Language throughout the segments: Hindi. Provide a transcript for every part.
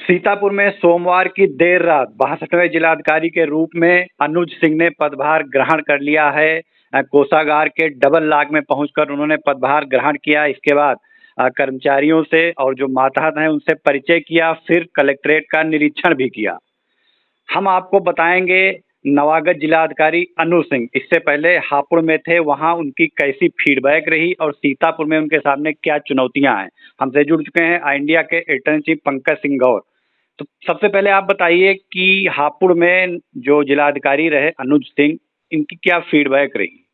सीतापुर में सोमवार की देर रात 62वें जिलाधिकारी के रूप में अनुज सिंह ने पदभार ग्रहण कर लिया है। कोषागार के डबल लाग में पहुंचकर उन्होंने पदभार ग्रहण किया। इसके बाद कर्मचारियों से और जो मातहत हैं उनसे परिचय किया, फिर कलेक्ट्रेट का निरीक्षण भी किया। हम आपको बताएंगे नवागत जिलाधिकारी अनुज सिंह इससे पहले हापुड़ में थे, वहां उनकी कैसी फीडबैक रही और सीतापुर में उनके सामने क्या चुनौतियां हैं। हमसे जुड़ चुके हैं आई इंडिया के editor in chief Pankaj Singh Gaur. तो सबसे पहले आप बताइए कि हापुड़ में जो जिलाधिकारी रहे अनुज सिंह, इनकी क्या फीडबैक रही।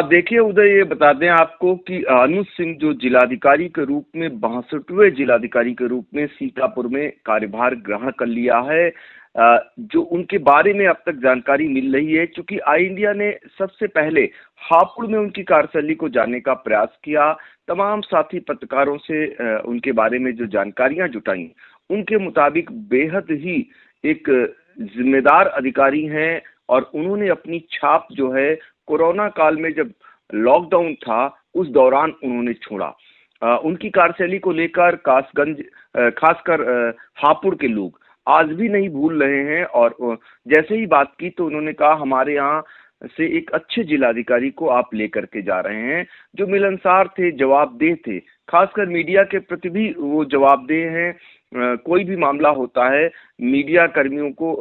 देखिए उदय, ये बता दें आपको कि अनुज सिंह जो जिलाधिकारी के रूप में 62वें जिलाधिकारी के रूप में सीतापुर में कार्यभार ग्रहण कर लिया है। जो उनके बारे में अब तक जानकारी मिल रही है, क्योंकि आई इंडिया ने सबसे पहले हापुड़ में उनकी कार्यशैली को जानने का प्रयास किया। तमाम साथी पत्रकारों से उनके बारे में जो जानकारियां जुटाई, उनके मुताबिक बेहद ही एक जिम्मेदार अधिकारी हैं और उन्होंने अपनी छाप जो है कोरोना काल में जब लॉकडाउन था उस दौरान उन्होंने छोड़ा। उनकी कार्यशैली को लेकर खासकर हापुड़ के लोग आज भी नहीं भूल रहे हैं और जैसे ही बात की तो उन्होंने कहा हमारे यहाँ से एक अच्छे जिलाधिकारी को आप लेकर के जा रहे हैं, जो मिलनसार थे, जवाबदेह थे। खासकर मीडिया के प्रति भी वो जवाबदेह हैं। कोई भी मामला होता है, मीडिया कर्मियों को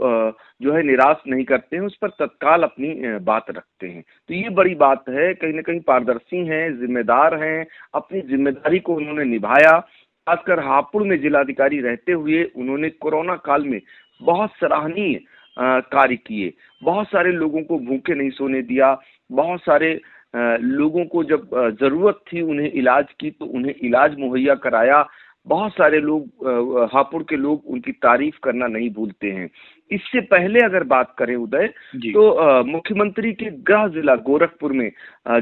जो है निराश नहीं करते हैं, उस पर तत्काल अपनी बात रखते हैं। तो ये बड़ी बात है, कहीं ना कहीं पारदर्शी हैं, जिम्मेदार हैं, अपनी जिम्मेदारी को उन्होंने निभाया। खासकर हापुड़ में जिलाधिकारी रहते हुए उन्होंने कोरोना काल में बहुत सराहनीय कार्य किए। बहुत सारे लोगों को भूखे नहीं सोने दिया। बहुत सारे लोगों को जब जरूरत थी उन्हें इलाज की तो उन्हें इलाज मुहैया कराया। बहुत सारे लोग, हापुड़ के लोग उनकी तारीफ करना नहीं भूलते हैं। इससे पहले अगर बात करें उदय, तो मुख्यमंत्री के गृह जिला गोरखपुर में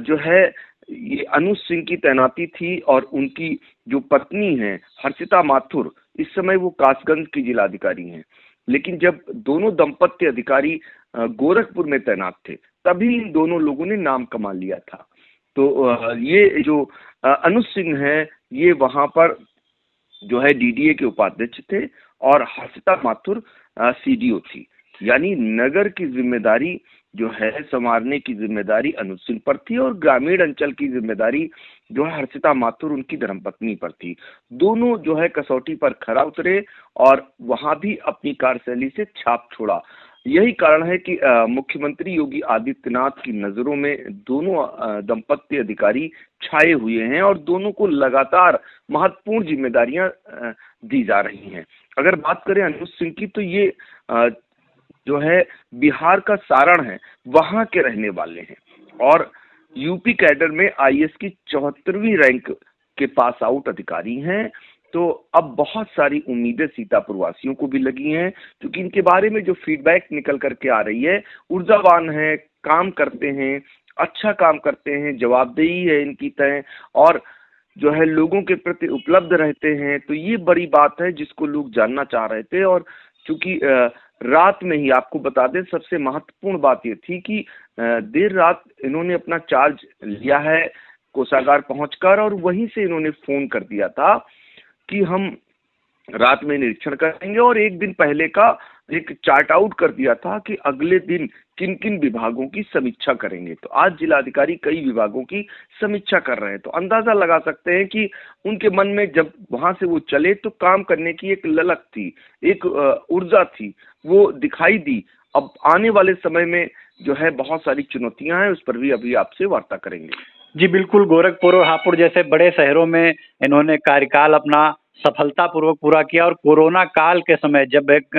जो है ये अनुज सिंह की तैनाती थी और उनकी जो पत्नी है हर्षिता माथुर, इस समय वो कासगंज की जिलाधिकारी हैं। लेकिन जब दोनों दंपत्ति अधिकारी गोरखपुर में तैनात थे, तभी इन दोनों लोगों ने नाम कमा लिया था। तो ये जो अनुज सिंह है, ये वहां पर जो है डीडीए के उपाध्यक्ष थे और हर्षिता माथुर सीडीओ थी। यानी नगर की जिम्मेदारी जो है संवारने की जिम्मेदारी अनुज सिंह पर थी और ग्रामीण अंचल की जिम्मेदारी जो है हर्षिता माथुर उनकी धर्मपत्नी पर थी। दोनों जो है कसौटी पर खरा उतरे और वहां भी अपनी कार्यशैली से छाप छोड़ा। यही कारण है कि मुख्यमंत्री योगी आदित्यनाथ की नजरों में दोनों दंपत्ति अधिकारी छाए हुए हैं और दोनों को लगातार महत्वपूर्ण जिम्मेदारियां दी जा रही हैं। अगर बात करें अनुज सिंह की, तो ये जो है बिहार का सारण है, वहां के रहने वाले हैं और यूपी कैडर में आईएएस की 74वीं रैंक के पास आउट अधिकारी हैं। तो अब बहुत सारी उम्मीदें सीतापुर वासियों को भी लगी हैं, क्योंकि इनके बारे में जो फीडबैक निकल करके आ रही है, ऊर्जावान है, काम करते हैं, अच्छा काम करते हैं, जवाबदेही है इनकी तय और जो है लोगों के प्रति उपलब्ध रहते हैं। तो ये बड़ी बात है जिसको लोग जानना चाह रहे थे। और चूंकि रात में ही आपको बता दें, सबसे महत्वपूर्ण बात ये थी कि देर रात इन्होंने अपना चार्ज लिया है कोषागार पहुंचकर और वहीं से इन्होंने फोन कर दिया था कि हम रात में निरीक्षण करेंगे और एक दिन पहले का एक चार्ट आउट कर दिया था कि अगले दिन किन किन विभागों की समीक्षा करेंगे। तो आज जिलाधिकारी कई विभागों की समीक्षा कर रहे हैं। तो अंदाजा लगा सकते हैं कि उनके मन में जब वहां से वो चले तो काम करने की एक ललक थी, एक ऊर्जा थी, वो दिखाई दी। अब आने वाले समय में जो है बहुत सारी चुनौतियां हैं, उस पर भी अभी आपसे वार्ता करेंगे। जी बिल्कुल, गोरखपुर और हापुड़ जैसे बड़े शहरों में इन्होंने कार्यकाल अपना सफलतापूर्वक पूरा किया और कोरोना काल के समय जब एक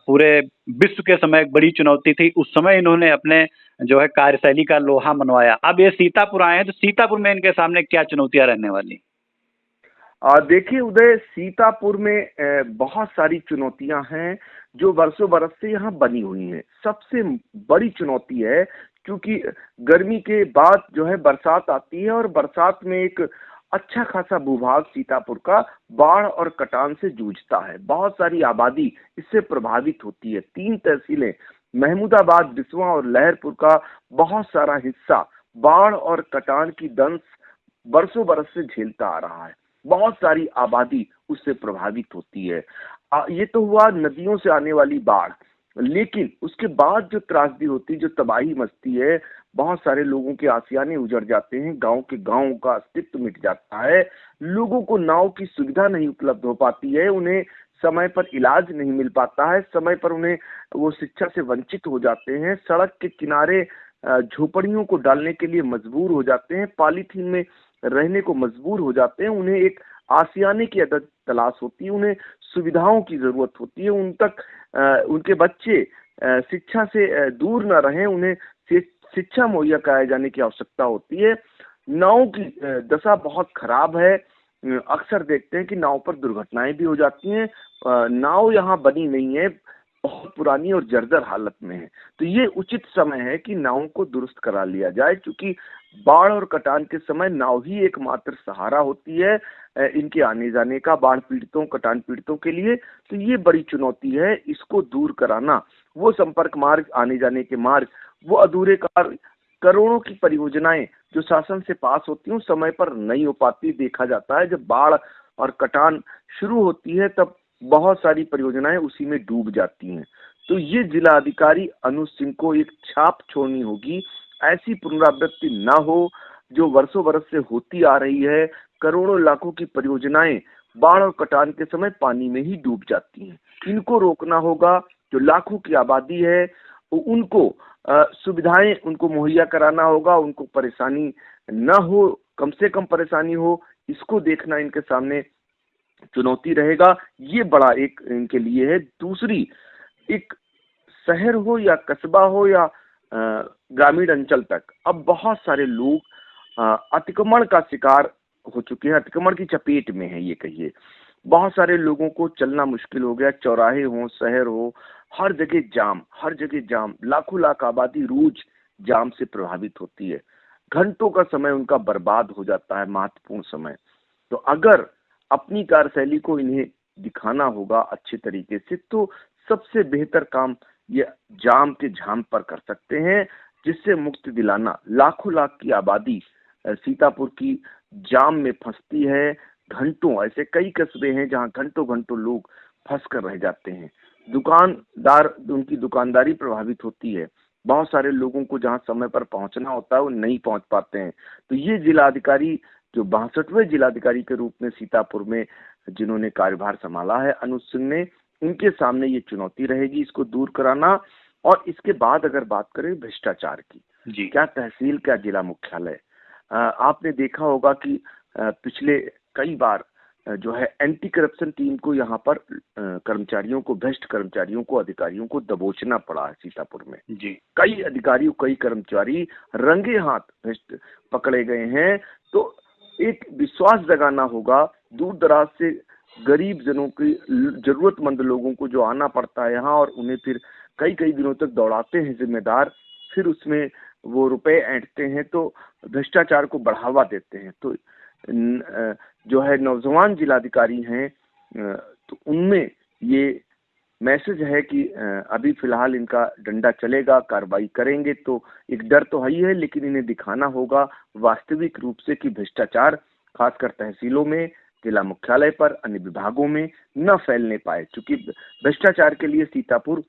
पूरे विश्व के समय एक बड़ी चुनौती थी, उस समय इन्होंने अपने जो है कार्यशैली का लोहा मनवाया। अब ये सीतापुर आए हैं, तो सीतापुर में इनके सामने क्या चुनौतियां रहने वाली? देखिए उदय, सीतापुर में बहुत सारी चुनौतियां हैं जो वर्षों बरस से यहाँ बनी हुई हैं। सबसे बड़ी चुनौती है क्योंकि गर्मी के बाद जो है बरसात आती है और बरसात में एक अच्छा खासा भूभाग सीतापुर का बाढ़ और कटान से जूझता है। बहुत सारी आबादी इससे प्रभावित होती है। 3 तहसीलें महमूदाबाद, बिसवा और लहरपुर का बहुत सारा हिस्सा बाढ़ और कटान की दंश वर्षों बरस से झेलता आ रहा है। बहुत सारी आबादी उससे प्रभावित होती है। ये तो हुआ नदियों से आने वाली बाढ़, लेकिन उसके बाद जो त्रासदी होती है, जो तबाही मचती है, बहुत सारे लोगों के आशियाने उजड़ जाते हैं, गांव के गांव का अस्तित्व मिट जाता है, लोगों को नाव की सुविधा नहीं उपलब्ध हो पाती है, उन्हें समय पर इलाज नहीं मिल पाता है, समय पर उन्हें वो शिक्षा से वंचित हो जाते हैं, सड़क के किनारे झोपड़ियों को डालने के लिए मजबूर हो जाते हैं, पॉलीथीन में रहने को मजबूर हो जाते हैं, उन्हें एक आशियाने की अदद तलाश होती है, उन्हें सुविधाओं की जरूरत होती है, उन तक उनके बच्चे शिक्षा से दूर न रहें, उन्हें शिक्षा मुहैया कराए जाने की आवश्यकता होती है। नाव की दशा बहुत खराब है। अक्सर देखते हैं कि नाव पर दुर्घटनाएं भी हो जाती हैं। नाव यहाँ बनी नहीं है, बहुत पुरानी और जर्जर हालत में है, तो ये उचित समय है कि नाव को दुरुस्त करा लिया जाए, क्योंकि बाढ़ और कटान के समय नाव ही एकमात्र सहारा होती है इनके आने जाने का, बाढ़ पीड़ितों कटान पीड़ितों के लिए। तो ये बड़ी चुनौती है, इसको दूर कराना, वो संपर्क मार्ग, आने जाने के मार्ग, वो अधूरे कार्य, करोड़ों की परियोजनाएं जो शासन से पास होती हैं समय पर नहीं हो पाती। देखा जाता है जब बाढ़ और कटान शुरू होती है तब बहुत सारी परियोजनाएं उसी में डूब जाती हैं। तो ये जिला अधिकारी अनुज सिंह को एक छाप छोड़नी होगी, ऐसी पुनरावृत्ति ना हो जो वर्षों बरस से होती आ रही है। करोड़ों लाखों की परियोजनाएं बाढ़ और कटान के समय पानी में ही डूब जाती हैं। इनको रोकना होगा। जो लाखों की आबादी है उनको सुविधाएं उनको मुहैया कराना होगा, उनको परेशानी न हो, कम से कम परेशानी हो, इसको देखना इनके सामने चुनौती रहेगा। ये बड़ा एक इनके लिए है। दूसरी, एक शहर हो या कस्बा हो या ग्रामीण अंचल तक, अब बहुत सारे लोग अतिक्रमण का शिकार हो चुके हैं, अतिक्रमण की चपेट में है ये कहिए। बहुत सारे लोगों को चलना मुश्किल हो गया, चौराहे हो, शहर हो, हर जगह जाम, हर जगह जाम, लाखों लाख आबादी रोज जाम से प्रभावित होती है। घंटों का समय उनका बर्बाद हो जाता है, महत्वपूर्ण समय। तो अगर अपनी कार्यशैली को इन्हें दिखाना होगा अच्छे तरीके से, तो सबसे बेहतर काम ये जाम के झाम पर कर सकते हैं, जिससे मुक्ति दिलाना। लाखों लाख की आबादी सीतापुर की जाम में फंसती है, घंटों, ऐसे कई कस्बे हैं जहां घंटों घंटों लोग फंस कर रह जाते हैं। दुकानदार, उनकी दुकानदारी प्रभावित होती है, बहुत सारे लोगों को जहां समय पर पहुंचना होता है वो नहीं पहुंच पाते हैं। तो ये जिलाधिकारी, जो 62वें जिलाधिकारी के रूप में सीतापुर में जिन्होंने कार्यभार संभाला है अनुज सिंह ने, उनके सामने ये चुनौती रहेगी इसको दूर कराना। और इसके बाद अगर बात करें भ्रष्टाचार की, जी, क्या तहसील, क्या जिला मुख्यालय, आपने देखा होगा कि पिछले कई बार जो है एंटी करप्शन टीम को यहाँ पर कर्मचारियों को, भ्रष्ट कर्मचारियों को, अधिकारियों को दबोचना पड़ा है सीतापुर में। जी, कई अधिकारी, कई कर्मचारी रंगे हाथ भ्रष्ट पकड़े गए हैं। तो एक विश्वास जगाना होगा, दूर दराज से गरीब जनों की, जरूरतमंद लोगों को जो आना पड़ता है यहाँ, और उन्हें फिर कई कई दिनों तक दौड़ाते हैं जिम्मेदार, फिर उसमें वो रुपए ऐंठते हैं, तो भ्रष्टाचार को बढ़ावा देते हैं। तो जो है नौजवान जिलाधिकारी हैं, तो उनमें ये मैसेज है कि अभी फिलहाल इनका डंडा चलेगा, कार्रवाई करेंगे, तो एक डर तो है ही है, लेकिन इन्हें दिखाना होगा वास्तविक रूप से कि भ्रष्टाचार खासकर तहसीलों में, जिला मुख्यालय पर, अन्य विभागों में न फैलने पाए, क्योंकि भ्रष्टाचार के लिए सीतापुर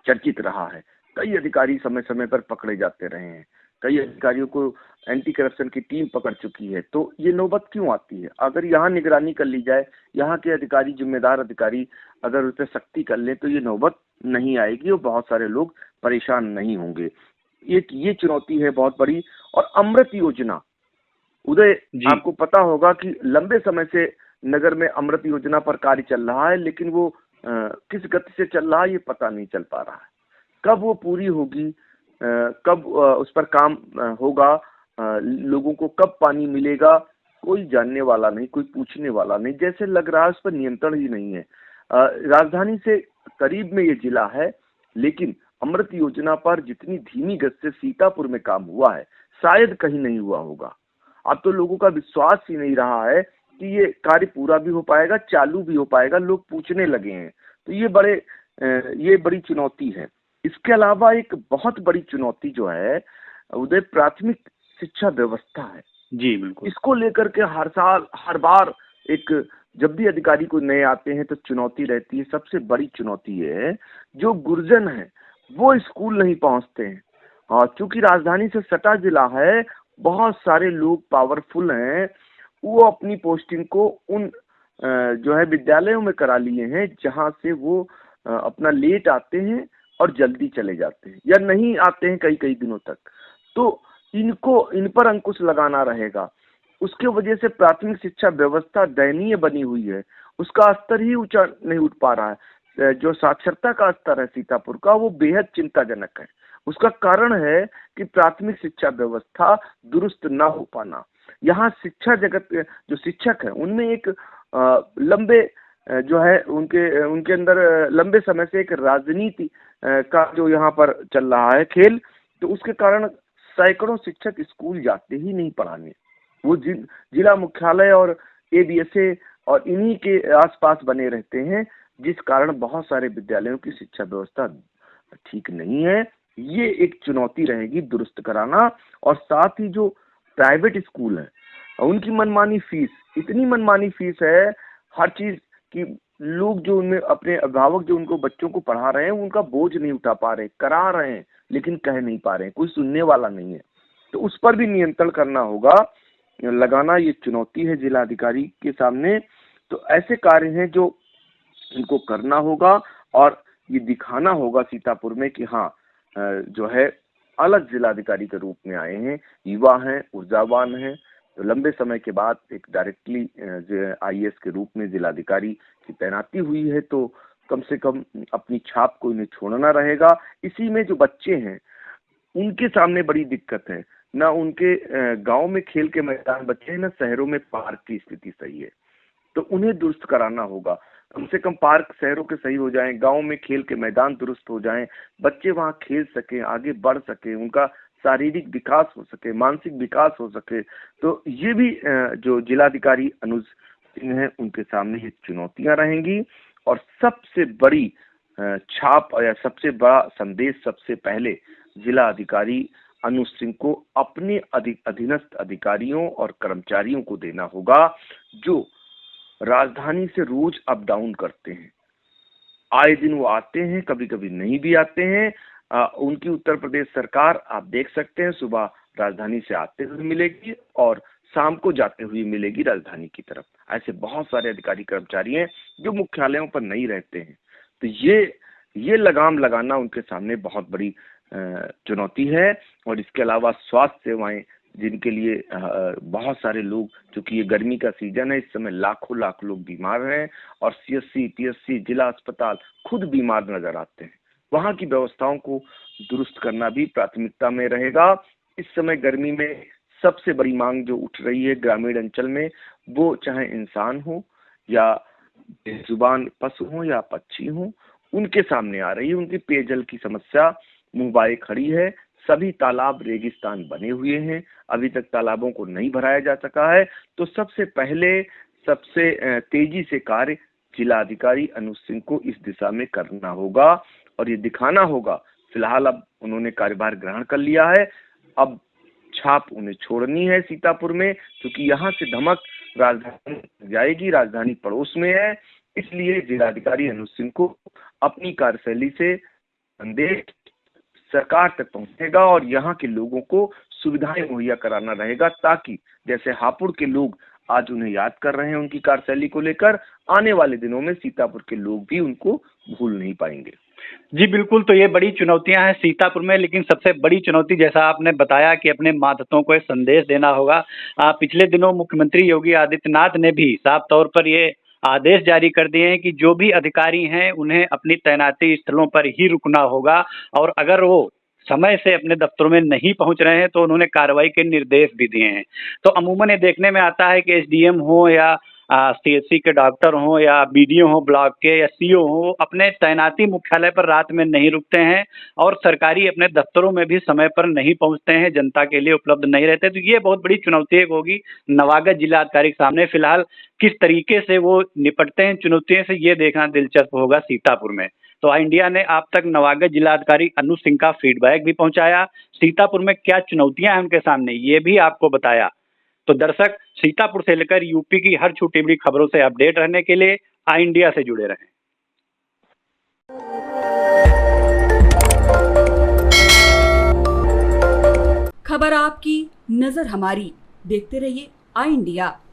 चर्चित रहा है। कई अधिकारी समय समय पर पकड़े जाते रहे हैं, कई अधिकारियों को एंटी करप्शन की टीम पकड़ चुकी है। तो ये नौबत क्यों आती है? अगर यहाँ निगरानी कर ली जाए, यहाँ के अधिकारी, जिम्मेदार अधिकारी अगर उस पर सख्ती कर लें, तो ये नौबत नहीं आएगी और बहुत सारे लोग परेशान नहीं होंगे। ये चुनौती है बहुत बड़ी। और अमृत योजना, उदय, आपको पता होगा कि लंबे समय से नगर में अमृत योजना पर कार्य चल रहा है, लेकिन वो किस गति से चल रहा है ये पता नहीं चल पा रहा है। कब वो पूरी होगी, कब उस पर काम होगा, लोगों को कब पानी मिलेगा, कोई जानने वाला नहीं, कोई पूछने वाला नहीं। जैसे लग रहा है उस पर नियंत्रण ही नहीं है। राजधानी से करीब में ये जिला है, लेकिन अमृत योजना पर जितनी धीमी गति से सीतापुर में काम हुआ है, शायद कहीं नहीं हुआ होगा। अब तो लोगों का विश्वास ही नहीं रहा है कि ये कार्य पूरा भी हो पाएगा, चालू भी हो पाएगा, लोग पूछने लगे हैं। तो ये बड़ी चुनौती है। इसके अलावा एक बहुत बड़ी चुनौती जो है उदय, प्राथमिक शिक्षा व्यवस्था है। जी बिल्कुल। इसको लेकर के हर साल, हर बार एक जब भी अधिकारी कोई नए आते हैं तो चुनौती रहती है। सबसे बड़ी चुनौती है जो गुरजन है वो स्कूल नहीं पहुंचते हैं। और चूंकि राजधानी से सटा जिला है, बहुत सारे लोग पावरफुल हैं, वो अपनी पोस्टिंग को उन जो है विद्यालयों में करा लिए हैं जहां से वो अपना लेट आते हैं और जल्दी चले जाते हैं या नहीं आते हैं कई कई दिनों तक। तो इन पर अंकुश लगाना रहेगा। उसके वजह से प्राथमिक शिक्षा व्यवस्था दयनीय बनी हुई है, उसका स्तर ही ऊंचा नहीं उठ पा रहा है। जो साक्षरता का स्तर है सीतापुर का वो बेहद चिंताजनक है। उसका कारण है कि प्राथमिक शिक्षा व्यवस्था दुरुस्त ना हो पाना। यहाँ शिक्षा जगत जो शिक्षक है उनमें एक लंबे जो है उनके उनके अंदर लंबे समय से एक राजनीति का जो यहाँ पर चल रहा है खेल, तो उसके कारण सैकड़ों शिक्षक स्कूल जाते ही नहीं पढ़ाने। वो जिला मुख्यालय और एबीएसए और इन्हीं के आसपास बने रहते हैं, जिस कारण बहुत सारे विद्यालयों की शिक्षा व्यवस्था ठीक नहीं है। ये एक चुनौती रहेगी दुरुस्त कराना। और साथ ही जो प्राइवेट स्कूल है उनकी मनमानी फीस, इतनी मनमानी फीस है हर चीज की, लोग जो उनमें अपने अभिभावक जो उनको बच्चों को पढ़ा रहे हैं उनका बोझ नहीं उठा पा रहे, करा रहे हैं लेकिन कह नहीं पा रहे हैं, कोई सुनने वाला नहीं है। तो उस पर भी नियंत्रण करना होगा, लगाना ये चुनौती है जिलाधिकारी के सामने। तो ऐसे कार्य हैं जो इनको करना होगा और ये दिखाना होगा सीतापुर में कि हाँ जो है अलग जिलाधिकारी के रूप में आए हैं, युवा हैं, ऊर्जावान हैं। तो लंबे समय के बाद एक डायरेक्टली आईएएस के रूप में जिलाधिकारी की तैनाती हुई है, तो कम से कम अपनी छाप को इन्हें छोड़ना रहेगा। इसी में जो बच्चे हैं उनके सामने बड़ी दिक्कत है, ना उनके गांव में खेल के मैदान बचे हैं, ना शहरों में पार्क की स्थिति सही है। तो उन्हें दुरुस्त कराना होगा। कम से कम पार्क शहरों के सही हो जाएं, गांव में खेल के मैदान दुरुस्त हो जाएं, बच्चे वहां खेल सकें, आगे बढ़ सके, उनका शारीरिक विकास हो सके, मानसिक विकास हो सके। तो ये भी जो जिलाधिकारी अनुज सिंह हैं उनके सामने ये चुनौतियां रहेंगी। और सबसे बड़ी छाप या सबसे बड़ा संदेश सबसे पहले जिला अधिकारी अनुज सिंह को अपने अधीनस्थ अधिकारियों और कर्मचारियों को देना होगा जो राजधानी से रोज अप डाउन करते हैं। आए दिन वो आते हैं, कभी कभी नहीं भी आते हैं। उनकी उत्तर प्रदेश सरकार आप देख सकते हैं सुबह राजधानी से आते हुए मिलेगी और शाम को जाते हुए मिलेगी राजधानी की तरफ। ऐसे बहुत सारे अधिकारी कर्मचारी हैं जो मुख्यालयों पर नहीं रहते हैं। तो ये लगाम लगाना उनके सामने बहुत बड़ी चुनौती है। और इसके अलावा स्वास्थ्य सेवाएं जिनके लिए बहुत सारे लोग, चूंकि ये गर्मी का सीजन है, इस समय लाखों लाख लोग बीमार हैं और सीएससी, पीएससी, जिला अस्पताल खुद बीमार नजर आते हैं। वहां की व्यवस्थाओं को दुरुस्त करना भी प्राथमिकता में रहेगा। इस समय गर्मी में सबसे बड़ी मांग जो उठ रही है ग्रामीण अंचल में, वो चाहे इंसान हो या बेजुबान पशु हो या पक्षी हो, उनके सामने आ रही है। उनकी पेयजल की समस्या मुंह बाए खड़ी है। सभी तालाब रेगिस्तान बने हुए हैं, अभी तक तालाबों को नहीं भराया जा सका है। तो सबसे पहले सबसे तेजी से कार्य जिलाधिकारी अनुज सिंह को इस दिशा में करना होगा और ये दिखाना होगा। फिलहाल अब उन्होंने कार्यभार ग्रहण कर लिया है, अब छाप उन्हें छोड़नी है सीतापुर में, क्योंकि यहाँ से धमक राजधानी जाएगी, राजधानी पड़ोस में है। इसलिए जिलाधिकारी अनुज सिंह को अपनी कार्यशैली से संदेश सरकार तक पहुंचेगा और यहाँ के लोगों को सुविधाएं मुहैया कराना रहेगा, ताकि जैसे हापुड़ के लोग आज उन्हें याद कर रहे हैं उनकी कार्यशैली को लेकर, आने वाले दिनों में सीतापुर के लोग भी उनको भूल नहीं पाएंगे। जी बिल्कुल, तो ये बड़ी चुनौतियां हैं सीतापुर में, लेकिन सबसे बड़ी चुनौती जैसा आपने बताया कि अपने मातहतों को एक संदेश देना होगा। पिछले दिनों मुख्यमंत्री योगी आदित्यनाथ ने भी साफ तौर पर ये आदेश जारी कर दिए हैं कि जो भी अधिकारी हैं उन्हें अपनी तैनाती स्थलों पर ही रुकना होगा और अगर वो समय से अपने दफ्तरों में नहीं पहुंच रहे हैं तो उन्होंने कार्रवाई के निर्देश भी दिए हैं। तो अमूमन ये देखने में आता है कि एसडीएम हो या सीएससी के डॉक्टर हों या बीडीओ हो ब्लॉक के या सीओ हो, अपने तैनाती मुख्यालय पर रात में नहीं रुकते हैं और सरकारी अपने दफ्तरों में भी समय पर नहीं पहुंचते हैं, जनता के लिए उपलब्ध नहीं रहते। तो ये बहुत बड़ी चुनौती एक होगी नवागत जिलाधिकारी के सामने। फिलहाल किस तरीके से वो निपटते हैं चुनौतियों से, ये देखना दिलचस्प होगा सीतापुर में। तो ऑल इंडिया ने आप तक नवागत जिलाधिकारी अनुज सिंह का फीडबैक भी पहुंचाया, सीतापुर में क्या चुनौतियां हैं उनके सामने ये भी आपको बताया। तो दर्शक, सीतापुर से लेकर यूपी की हर छोटी बड़ी खबरों से अपडेट रहने के लिए आई इंडिया से जुड़े रहें। खबर आपकी, नजर हमारी। देखते रहिए आई इंडिया।